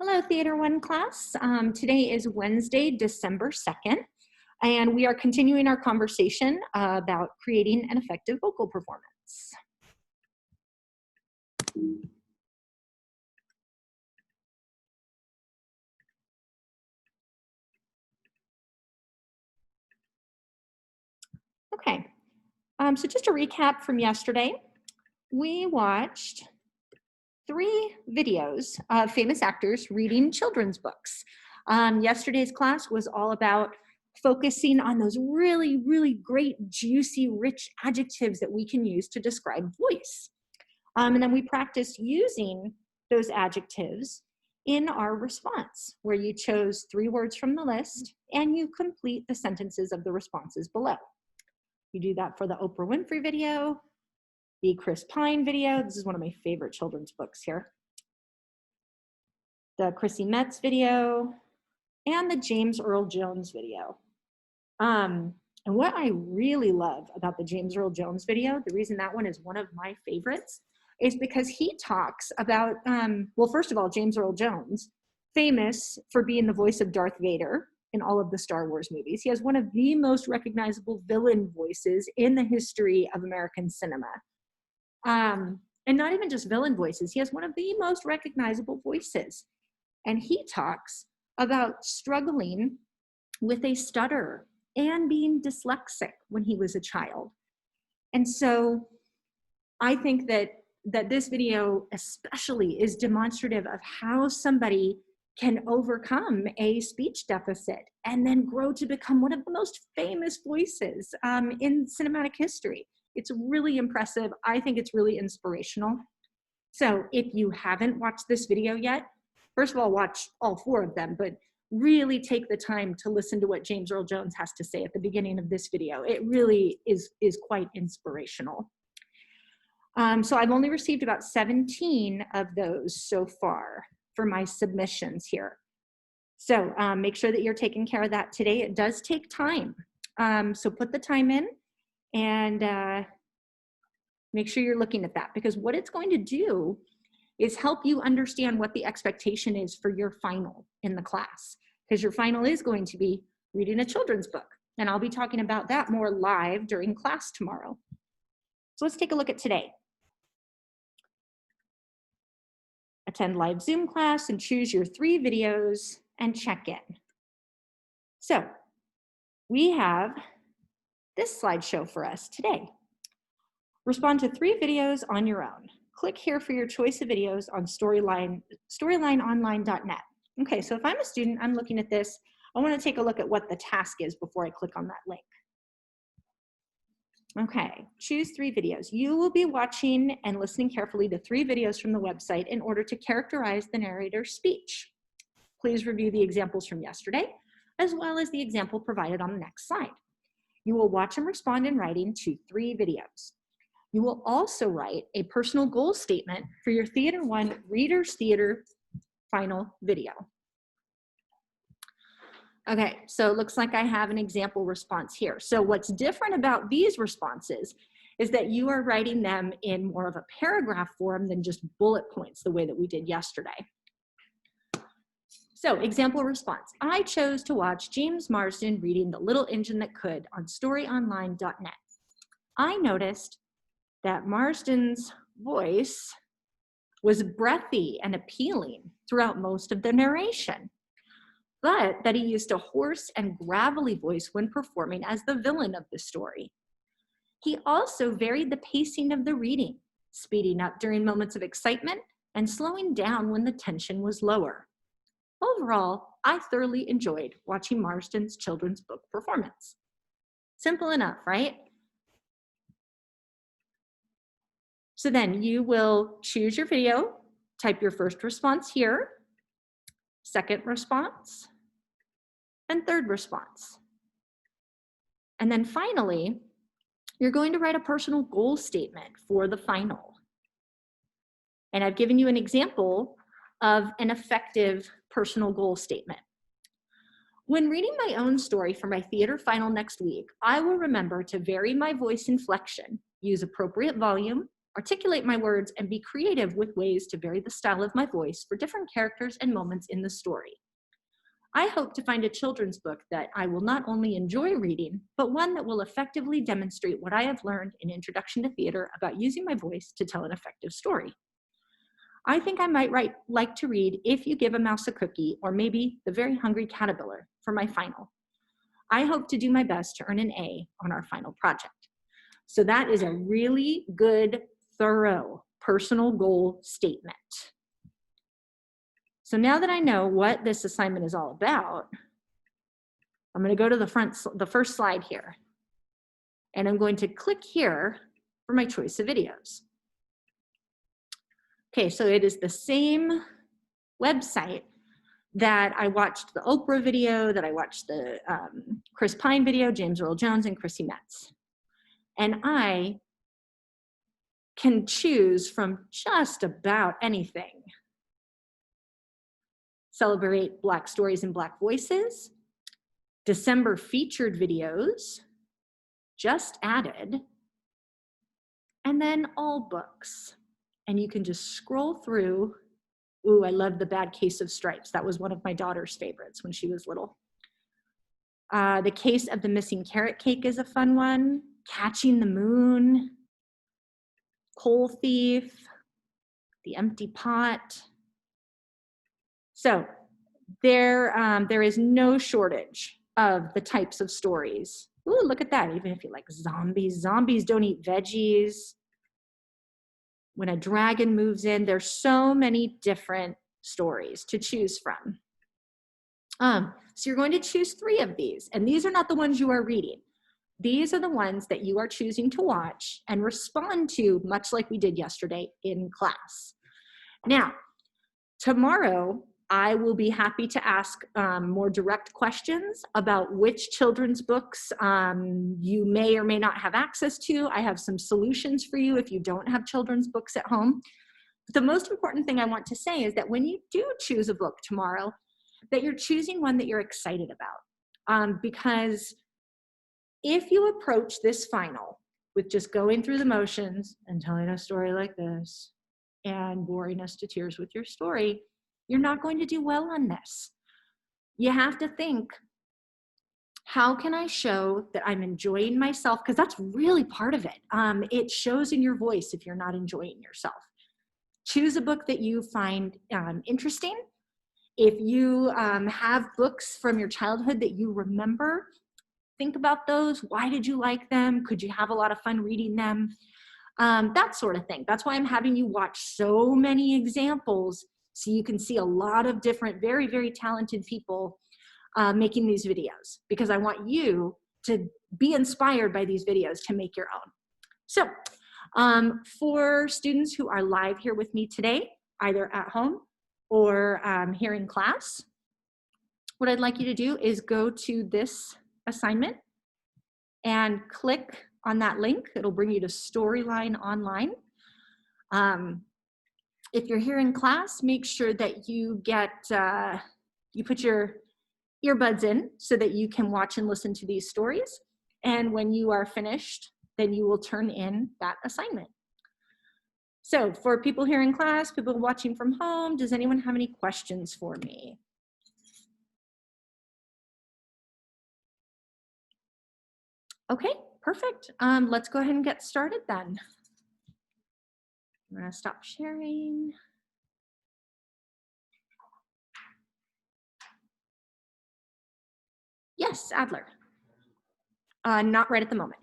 Hello, Theater 1 class. Today is Wednesday, December 2nd, and we are continuing our conversation about creating an effective vocal performance. Okay, so just a recap from yesterday, we watched 3 videos of famous actors reading children's books. Yesterday's class was all about focusing on those really great, juicy, rich adjectives that we can use to describe voice. And then we practiced using those adjectives in our response, where you chose 3 words from the list and you complete the sentences of the responses below. You do that for the Oprah Winfrey video, the Chris Pine video. This is one of my favorite children's books here. The Chrissy Metz video, and the James Earl Jones video. And what I really love about the James Earl Jones video, the reason that one is one of my favorites, is because he talks about, well, first of all, James Earl Jones, famous for being the voice of Darth Vader in all of the Star Wars movies. He has one of the most recognizable villain voices in the history of American cinema. And not even just villain voices, he has one of the most recognizable voices. And he talks about struggling with a stutter and being dyslexic when he was a child. And so I think that this video especially is demonstrative of how somebody can overcome a speech deficit and then grow to become one of the most famous voices in cinematic history. It's really impressive. I think it's really inspirational. So if you haven't watched this video yet, first of all, watch all 4 of them, but really take the time to listen to what James Earl Jones has to say at the beginning of this video. It really is quite inspirational. So I've only received about 17 of those so far for my submissions here. So make sure that you're taking care of that today. It does take time. So put the time in and make sure you're looking at that, because what it's going to do is help you understand what the expectation is for your final in the class, because your final is going to be reading a children's book. And I'll be talking about that more live during class tomorrow. So let's take a look at today. Attend live Zoom class and choose your 3 videos and check in. So we have this slideshow for us today. Respond to 3 videos on your own. Click here for your choice of videos on storylineonline.net. Okay, so if I'm a student, I'm looking at this, I want to take a look at what the task is before I click on that link. Okay, choose 3 videos. You will be watching and listening carefully to 3 videos from the website in order to characterize the narrator's speech. Please review the examples from yesterday, as well as the example provided on the next slide. You will watch and respond in writing to 3 videos. You will also write a personal goal statement for your Theater 1 Readers Theater final video. Okay, so it looks like I have an example response here. So what's different about these responses is that you are writing them in more of a paragraph form than just bullet points, the way that we did yesterday. So example response. I chose to watch James Marsden reading The Little Engine That Could on storyonline.net. I noticed that Marsden's voice was breathy and appealing throughout most of the narration, but that he used a hoarse and gravelly voice when performing as the villain of the story. He also varied the pacing of the reading, speeding up during moments of excitement and slowing down when the tension was lower. Overall, I thoroughly enjoyed watching Marsden's children's book performance. Simple enough, right? So then you will choose your video, type your first response here, second response, and third response. And then finally, you're going to write a personal goal statement for the final. And I've given you an example of an effective personal goal statement. When reading my own story for my theater final next week, I will remember to vary my voice inflection, use appropriate volume, articulate my words, and be creative with ways to vary the style of my voice for different characters and moments in the story. I hope to find a children's book that I will not only enjoy reading, but one that will effectively demonstrate what I have learned in Introduction to Theater about using my voice to tell an effective story. I think I might like to read If You Give a Mouse a Cookie, or maybe The Very Hungry Caterpillar for my final. I hope to do my best to earn an A on our final project. So that is a really good, thorough personal goal statement. So now that I know what this assignment is all about, I'm going to go to the first slide here. And I'm going to click here for my choice of videos. Okay, so it is the same website that I watched the Oprah video, that I watched the Chris Pine video, James Earl Jones, and Chrissy Metz. And I can choose from just about anything. Celebrate Black Stories and Black Voices, December featured videos, just added, and then all books. And you can just scroll through. Ooh, I love The Bad Case of Stripes. That was one of my daughter's favorites when she was little. The Case of the Missing Carrot Cake is a fun one. Catching the Moon, Coal Thief, The Empty Pot. So there is no shortage of the types of stories. Ooh, look at that. Even if you like zombies, zombies don't eat veggies. When a dragon moves in, there's so many different stories to choose from. So you're going to choose 3 of these, and these are not the ones you are reading. These are the ones that you are choosing to watch and respond to, much like we did yesterday in class. Now, tomorrow, I will be happy to ask more direct questions about which children's books you may or may not have access to. I have some solutions for you if you don't have children's books at home. But the most important thing I want to say is that when you do choose a book tomorrow, that you're choosing one that you're excited about. Because if you approach this final with just going through the motions and telling a story like this and boring us to tears with your story, you're not going to do well on this. You have to think, how can I show that I'm enjoying myself? Because that's really part of it. It shows in your voice if you're not enjoying yourself. Choose a book that you find interesting. If you have books from your childhood that you remember, think about those. Why did you like them? Could you have a lot of fun reading them? That sort of thing. That's why I'm having you watch so many examples so you can see a lot of different, very, very talented people making these videos, because I want you to be inspired by these videos to make your own. So for students who are live here with me today, either at home or here in class, what I'd like you to do is go to this assignment and click on that link. It'll bring you to Storyline Online. If you're here in class, make sure that you you put your earbuds in so that you can watch and listen to these stories. And when you are finished, then you will turn in that assignment. So for people here in class, people watching from home, does anyone have any questions for me? Okay, perfect. Let's go ahead and get started then. I'm gonna stop sharing. Yes, Adler. Not right at the moment.